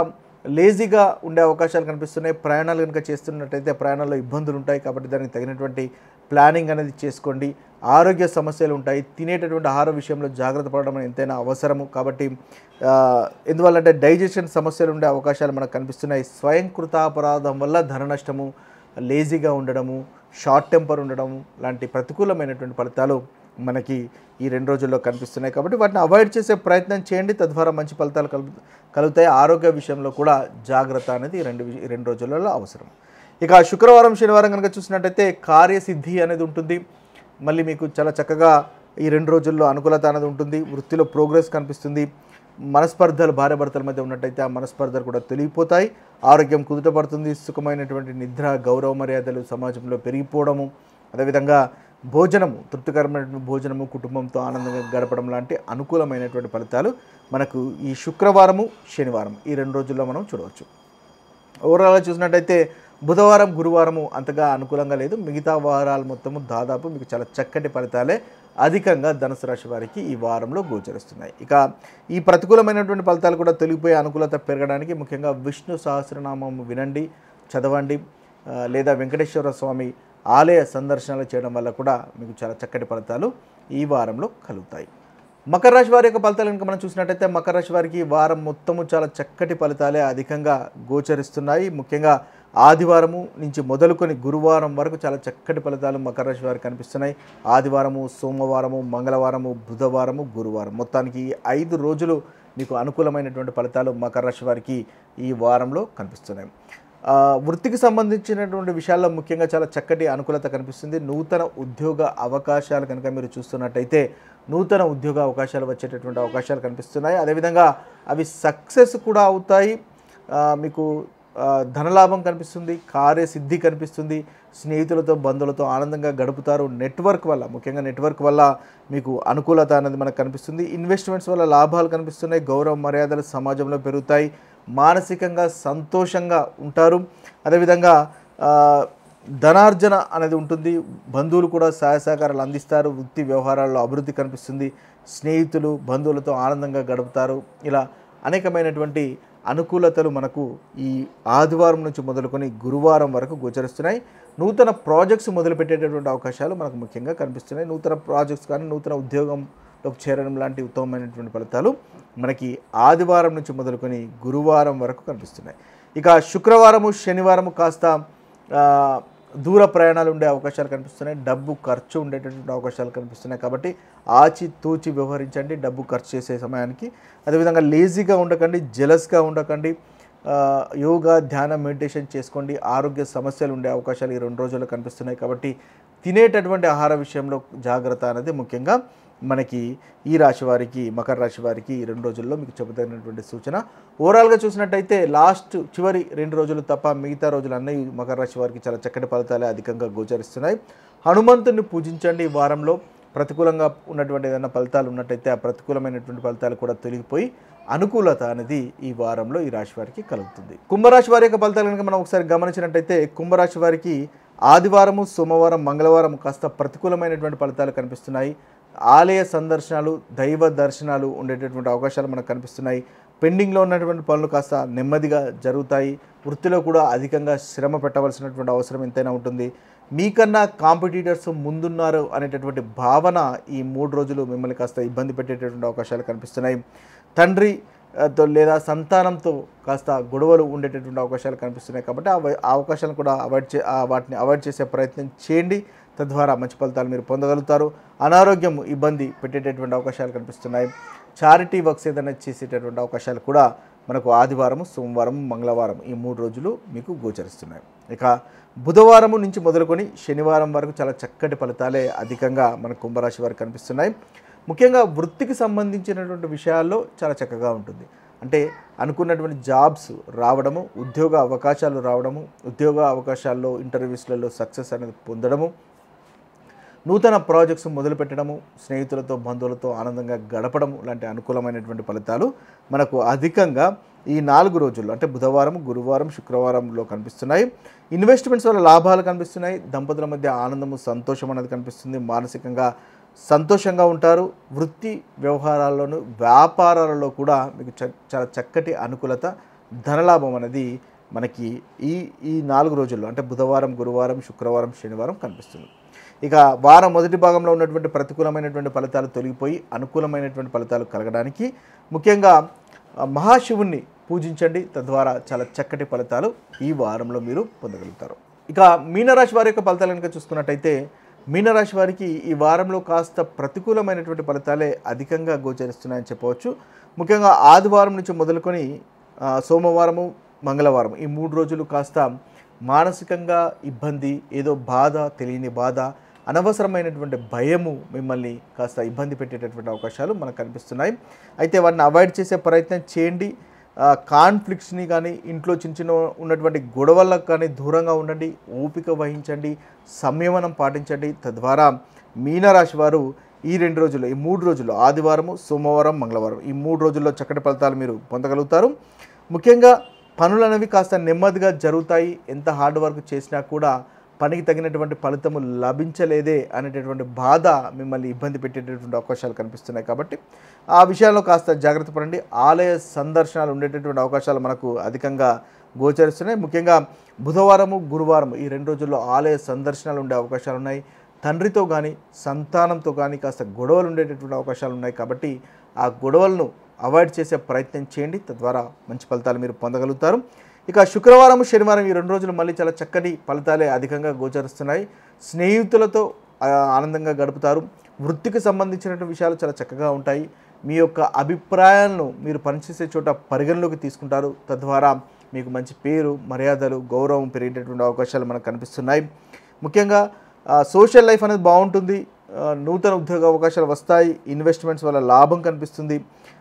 లేజీగా ఉండే అవకాశాలు కనిపిస్తున్నాయి. ప్రయాణాలు కనుక చేస్తున్నట్టయితే ప్రయాణాల్లో ఇబ్బందులు ఉంటాయి. కాబట్టి దానికి తగినటువంటి ప్లానింగ్ అనేది చేసుకోండి. ఆరోగ్య సమస్యలు ఉంటాయి. తినేటటువంటి ఆహార విషయంలో జాగ్రత్త పడడం ఎంతైనా అవసరము. కాబట్టి ఎందువల్లంటే డైజెషన్ సమస్యలు ఉండే అవకాశాలు మనకు కనిపిస్తున్నాయి. స్వయంకృతాపరాధం వల్ల ధన నష్టము, లేజీగా ఉండడము, షార్ట్ టెంపర్ ఉండడం లాంటి ప్రతికూలమైనటువంటి ఫలితాలు మనకి ఈ 2 రోజుల్లో కనిపిస్తున్నాయి. కాబట్టి వాటిని అవాయిడ్ చేసే ప్రయత్నం చేయండి. తద్వారా మంచి ఫలితాలు కలుగుతాయి. ఆరోగ్య విషయంలో కూడా జాగ్రత్త అనేది ఈ 2 రోజులలో అవసరం. ఇక శుక్రవారం, శనివారం కనుక చూసినట్టయితే కార్యసిద్ధి అనేది ఉంటుంది. మళ్ళీ మీకు చాలా చక్కగా ఈ 2 రోజుల్లో అనుకూలత అనేది ఉంటుంది. వృత్తిలో ప్రోగ్రెస్ కనిపిస్తుంది. మనస్పర్ధలు భార్యాభర్తల మధ్య ఉన్నట్టయితే ఆ మనస్పర్ధలు కూడా తొలగిపోతాయి. ఆరోగ్యం కుదుటపడుతుంది. సుఖమైనటువంటి నిద్ర, గౌరవ మర్యాదలు సమాజంలో పెరిగిపోవడము, అదేవిధంగా భోజనము, తృప్తికరమైనటువంటి భోజనము, కుటుంబంతో ఆనందంగా గడపడం లాంటి అనుకూలమైనటువంటి ఫలితాలు మనకు ఈ శుక్రవారము, శనివారం ఈ 2 రోజుల్లో మనం చూడవచ్చు. ఓవరాల్గా చూసినట్టయితే బుధవారం, గురువారము అంతగా అనుకూలంగా లేదు. మిగతా వారాలు మొత్తము దాదాపు మీకు చాలా చక్కటి ఫలితాలే అధికంగా ధనుసు రాశి వారికి ఈ వారంలో గోచరిస్తున్నాయి. ఇక ఈ ప్రతికూలమైనటువంటి ఫలితాలు కూడా తొలగిపోయే అనుకూలత పెరగడానికి ముఖ్యంగా విష్ణు సహస్రనామం వినండి, చదవండి, లేదా వెంకటేశ్వర స్వామి ఆలయ సందర్శనలు చేయడం వల్ల కూడా మీకు చాలా చక్కటి ఫలితాలు ఈ వారంలో కలుగుతాయి. మకర రాశి వారి యొక్క ఫలితాలు కనుక మనం చూసినట్టయితే మకర రాశి వారికి ఈ వారం మొత్తము చాలా చక్కటి ఫలితాలే అధికంగా గోచరిస్తున్నాయి. ముఖ్యంగా ఆదివారము నుంచి మొదలుకొని గురువారం వరకు చాలా చక్కటి ఫలితాలు మకర రాశి వారికి కనిపిస్తున్నాయి. ఆదివారము, సోమవారము, మంగళవారము, బుధవారము, గురువారం మొత్తానికి 5 రోజులు మీకు అనుకూలమైనటువంటి ఫలితాలు మకర రాశి వారికి ఈ వారంలో కనిపిస్తున్నాయి. వృత్తికి సంబంధించినటువంటి విషయాల్లో ముఖ్యంగా చాలా చక్కటి అనుకూలత కనిపిస్తుంది. నూతన ఉద్యోగ అవకాశాలు కనుక మీరు చూస్తున్నట్టయితే నూతన ఉద్యోగ అవకాశాలు వచ్చేటటువంటి అవకాశాలు కనిపిస్తున్నాయి. అదేవిధంగా అవి సక్సెస్ కూడా అవుతాయి. మీకు ధనలాభం కనిపిస్తుంది. కార్యసిద్ధి కనిపిస్తుంది. స్నేహితులతో, బంధువులతో ఆనందంగా గడుపుతారు. నెట్వర్క్ వల్ల, ముఖ్యంగా నెట్వర్క్ వల్ల మీకు అనుకూలత అనేది మనకు కనిపిస్తుంది. ఇన్వెస్ట్మెంట్స్ వల్ల లాభాలు కనిపిస్తున్నాయి. గౌరవ మర్యాదలు సమాజంలో పెరుగుతాయి. మానసికంగా సంతోషంగా ఉంటారు. అదేవిధంగా ధనార్జన అనేది ఉంటుంది. బంధువులు కూడా సహాయ సహకారాలు అందిస్తారు. వృత్తి వ్యవహారాల్లో అభివృద్ధి కనిపిస్తుంది. స్నేహితులు, బంధువులతో ఆనందంగా గడుపుతారు. ఇలా అనేకమైనటువంటి అనుకూలతలు మనకు ఈ ఆదివారం నుంచి మొదలుకొని గురువారం వరకు గోచరిస్తున్నాయి. నూతన ప్రాజెక్ట్స్ మొదలుపెట్టేటటువంటి అవకాశాలు మనకు ముఖ్యంగా కనిపిస్తున్నాయి. నూతన ప్రాజెక్ట్స్ కానీ నూతన ఉద్యోగంలోకి చేరడం లాంటి ఉత్తమమైనటువంటి ఫలితాలు మనకి ఆదివారం నుంచి మొదలుకొని గురువారం వరకు కనిపిస్తున్నాయి. ఇక శుక్రవారము, శనివారము కాస్త దూర ప్రయాణాలు ఉండే అవకాశాలు కనిపిస్తున్నాయి. డబ్బు ఖర్చు ఉండేటటువంటి అవకాశాలు కనిపిస్తున్నాయి. కాబట్టి ఆచితూచి వ్యవహరించండి డబ్బు ఖర్చు చేసే సమయానికి. అదేవిధంగా లేజీగా ఉండకండి, జెలస్గా ఉండకండి. యోగా, ధ్యానం, మెడిటేషన్ చేసుకోండి. ఆరోగ్య సమస్యలు ఉండే అవకాశాలు ఈ 2 రోజుల్లో కనిపిస్తున్నాయి. కాబట్టి తినేటటువంటి ఆహార విషయంలో జాగ్రత్త అనేది ముఖ్యంగా మనకి ఈ రాశి వారికి, మకర రాశి వారికి ఈ 2 రోజుల్లో మీకు చెప్పదగినటువంటి సూచన. ఓవరాల్గా చూసినట్టయితే చివరి 2 రోజులు తప్ప మిగతా రోజులు అన్నీ మకర రాశి వారికి చాలా చక్కటి ఫలితాలే అధికంగా గోచరిస్తున్నాయి. హనుమంతుని పూజించండి. ఈ వారంలో ప్రతికూలంగా ఉన్నటువంటి ఏదైనా ఫలితాలు ఉన్నట్టయితే ఆ ప్రతికూలమైనటువంటి ఫలితాలు కూడా తొలగిపోయి అనుకూలత అనేది ఈ వారంలో ఈ రాశి వారికి కలుగుతుంది. కుంభరాశి వారి యొక్క ఫలితాలు కనుక మనం ఒకసారి గమనించినట్టయితే కుంభరాశి వారికి ఆదివారము, సోమవారం, మంగళవారం కాస్త ప్రతికూలమైనటువంటి ఫలితాలు కనిపిస్తున్నాయి. ఆలయ సందర్శనాలు, దైవ దర్శనాలు ఉండేటటువంటి అవకాశాలు మనకు కనిపిస్తున్నాయి. పెండింగ్లో ఉన్నటువంటి పనులు కాస్త నెమ్మదిగా జరుగుతాయి. వృత్తిలో కూడా అధికంగా శ్రమ పెట్టవలసినటువంటి అవసరం ఎంతైనా ఉంటుంది. మీకన్నా కాంపిటీటర్స్ ముందున్నారు అనేటటువంటి భావన ఈ 3 రోజులు మిమ్మల్ని కాస్త ఇబ్బంది పెట్టేటటువంటి అవకాశాలు కనిపిస్తున్నాయి. తండ్రి లేదా సంతానంతో కాస్త గొడవలు ఉండేటటువంటి అవకాశాలు కనిపిస్తున్నాయి. కాబట్టి ఆ అవకాశాలను కూడా వాటిని అవాయిడ్ చేసే ప్రయత్నం చేయండి. తద్వారా మంచి ఫలితాలు మీరు పొందగలుగుతారు. అనారోగ్యం ఇబ్బంది పెట్టేటటువంటి అవకాశాలు కనిపిస్తున్నాయి. చారిటీ వర్క్స్ ఏదైనా చేసేటటువంటి అవకాశాలు కూడా మనకు ఆదివారం, సోమవారం, మంగళవారం ఈ 3 రోజులు మీకు గోచరిస్తున్నాయి. ఇక బుధవారం నుంచి మొదలుకొని శనివారం వరకు చాలా చక్కటి ఫలితాలే అధికంగా మన కుంభరాశి వారికి కనిపిస్తున్నాయి. ముఖ్యంగా వృత్తికి సంబంధించినటువంటి విషయాల్లో చాలా చక్కగా ఉంటుంది. అంటే అనుకున్నటువంటి జాబ్స్ రావడము, ఉద్యోగ అవకాశాలు రావడము, ఉద్యోగ అవకాశాల్లో ఇంటర్వ్యూస్లలో సక్సెస్ అనేది పొందడము, నూతన ప్రాజెక్ట్స్ మొదలుపెట్టడము, స్నేహితులతో బంధువులతో ఆనందంగా గడపడము లాంటి అనుకూలమైనటువంటి ఫలితాలు మనకు అధికంగా ఈ 4 రోజుల్లో అంటే బుధవారం, గురువారం, శుక్రవారంలో కనిపిస్తున్నాయి. ఇన్వెస్ట్మెంట్స్ వల్ల లాభాలు కనిపిస్తున్నాయి. దంపతుల మధ్య ఆనందము, సంతోషం అనేది కనిపిస్తుంది. మానసికంగా సంతోషంగా ఉంటారు. వృత్తి వ్యవహారాల్లోనూ వ్యాపారాలలో కూడా మీకు చాలా చక్కటి అనుకూలత, ధనలాభం అనేది మనకి ఈ 4 రోజుల్లో అంటే బుధవారం, గురువారం, శుక్రవారం, శనివారం కనిపిస్తుంది. ఇక వారం మొదటి భాగంలో ఉన్నటువంటి ప్రతికూలమైనటువంటి ఫలితాలు తొలగిపోయి అనుకూలమైనటువంటి ఫలితాలు కలగడానికి ముఖ్యంగా మహాశివుణ్ణి పూజించండి. తద్వారా చాలా చక్కటి ఫలితాలు ఈ వారంలో మీరు పొందగలుగుతారు. ఇక మీనరాశి వారి యొక్క ఫలితాలు కనుక చూసుకున్నట్టయితే మీనరాశి వారికి ఈ వారంలో కాస్త ప్రతికూలమైనటువంటి ఫలితాలే అధికంగా గోచరిస్తున్నాయని చెప్పవచ్చు. ముఖ్యంగా ఆదివారం నుంచి మొదలుకొని సోమవారము, మంగళవారం ఈ 3 రోజులు కాస్త మానసికంగా ఇబ్బంది, ఏదో బాధ, తెలియని బాధ, అనవసరమైనటువంటి భయము మిమ్మల్ని కాస్త ఇబ్బంది పెట్టేటటువంటి అవకాశాలు మనకు కనిపిస్తున్నాయి. అయితే వాటిని అవాయిడ్ చేసే ప్రయత్నం చేయండి. కాన్ఫ్లిక్ట్స్ని కానీ ఇంట్లో చిన్న చిన్న ఉన్నటువంటి గొడవలకు కానీ దూరంగా ఉండండి. ఓపిక వహించండి, సంయమనం పాటించండి. తద్వారా మీనరాశి వారు ఈ 2 రోజులు, ఈ 3 రోజులు ఆదివారము, సోమవారం, మంగళవారం ఈ 3 రోజుల్లో చక్కటి ఫలితాలు మీరు పొందగలుగుతారు. ముఖ్యంగా పనులు అనేవి కాస్త నెమ్మదిగా జరుగుతాయి. ఎంత హార్డ్ వర్క్ చేసినా కూడా పనికి తగినటువంటి ఫలితము లభించలేదే అనేటటువంటి బాధ మిమ్మల్ని ఇబ్బంది పెట్టేటటువంటి అవకాశాలు కనిపిస్తున్నాయి. కాబట్టి ఆ విషయాల్లో కాస్త జాగ్రత్త పడండి. ఆలయ సందర్శనాలు ఉండేటటువంటి అవకాశాలు మనకు అధికంగా గోచరిస్తున్నాయి. ముఖ్యంగా బుధవారము, గురువారం ఈ 2 రోజుల్లో ఆలయ సందర్శనాలు ఉండే అవకాశాలు ఉన్నాయి. తండ్రితో కానీ సంతానంతో కానీ కాస్త గొడవలు ఉండేటటువంటి అవకాశాలు ఉన్నాయి. కాబట్టి ఆ గొడవలను అవాయిడ్ చేసే ప్రయత్నం చేయండి. తద్వారా మంచి ఫలితాలు మీరు పొందగలుగుతారు. ఇక శుక్రవారం, శనివారం ఈ 2 రోజులు మళ్ళీ చాలా చక్కటి ఫలితాలే అధికంగా గోచరిస్తున్నాయి. స్నేహితులతో ఆనందంగా గడుపుతారు. వృత్తికి సంబంధించినటువంటి విషయాలు చాలా చక్కగా ఉంటాయి. మీ యొక్క అభిప్రాయాలను మీరు పనిచేసే చోట పరిగణలోకి తీసుకుంటారు. తద్వారా మీకు మంచి పేరు, మర్యాదలు, గౌరవం పెరిగేటటువంటి అవకాశాలు మనకు కనిపిస్తున్నాయి. ముఖ్యంగా సోషల్ లైఫ్ అనేది బాగుంటుంది. నూతన ఉద్యోగ అవకాశాలు వస్తాయి. ఇన్వెస్ట్మెంట్స్ వల్ల లాభం కనిపిస్తుంది.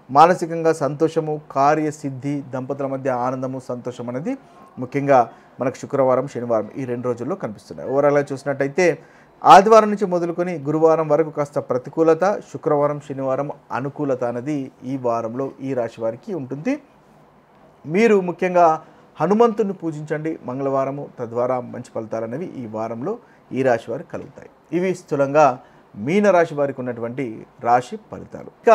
మానసికంగా సంతోషము, కార్యసిద్ధి, దంపతుల మధ్య ఆనందము, సంతోషం అనేది ముఖ్యంగా మనకు శుక్రవారం, శనివారం ఈ 2 రోజుల్లో కనిపిస్తున్నాయి. ఓవరాల్గా చూసినట్టయితే ఆదివారం నుంచి మొదలుకొని గురువారం వరకు కాస్త ప్రతికూలత, శుక్రవారం, శనివారం అనుకూలత అనేది ఈ వారంలో ఈ రాశి వారికి ఉంటుంది. మీరు ముఖ్యంగా హనుమంతుని పూజించండి మంగళవారము. తద్వారా మంచి ఫలితాలు అనేవి ఈ వారంలో ఈ రాశి వారికి కలుగుతాయి. ఇవి స్థూలంగా మీనరాశి వారికి ఉన్నటువంటి రాశి ఫలితాలు. ఇక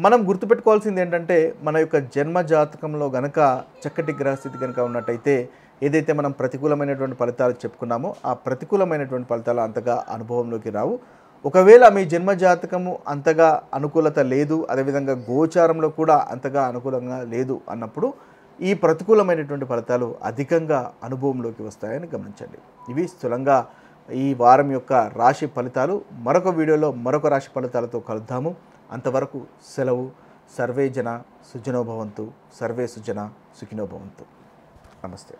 మనం గుర్తుపెట్టుకోవాల్సింది ఏంటంటే మన యొక్క జన్మ జాతకంలో గనక చక్కటి గ్రహస్థితి కనుక ఉన్నట్టయితే ఏదైతే మనం ప్రతికూలమైనటువంటి ఫలితాలు చెప్పుకున్నామో ఆ ప్రతికూలమైనటువంటి ఫలితాలు అంతగా అనుభవంలోకి రావు. ఒకవేళ మీ జన్మ జాతకము అంతగా అనుకూలత లేదు, అదేవిధంగా గోచారంలో కూడా అంతగా అనుకూలంగా లేదు అన్నప్పుడు ఈ ప్రతికూలమైనటువంటి ఫలితాలు అధికంగా అనుభవంలోకి వస్తాయని గమనించండి. ఇవి స్థూలంగా ఈ వారం యొక్క రాశి ఫలితాలు. మరొక వీడియోలో మరొక రాశి ఫలితాలతో కలుద్దాము. అంతవరకు సెలవు. సర్వే జన సుజనో భవంతు, సర్వే సుజన సుఖినో భవంతు. నమస్తే.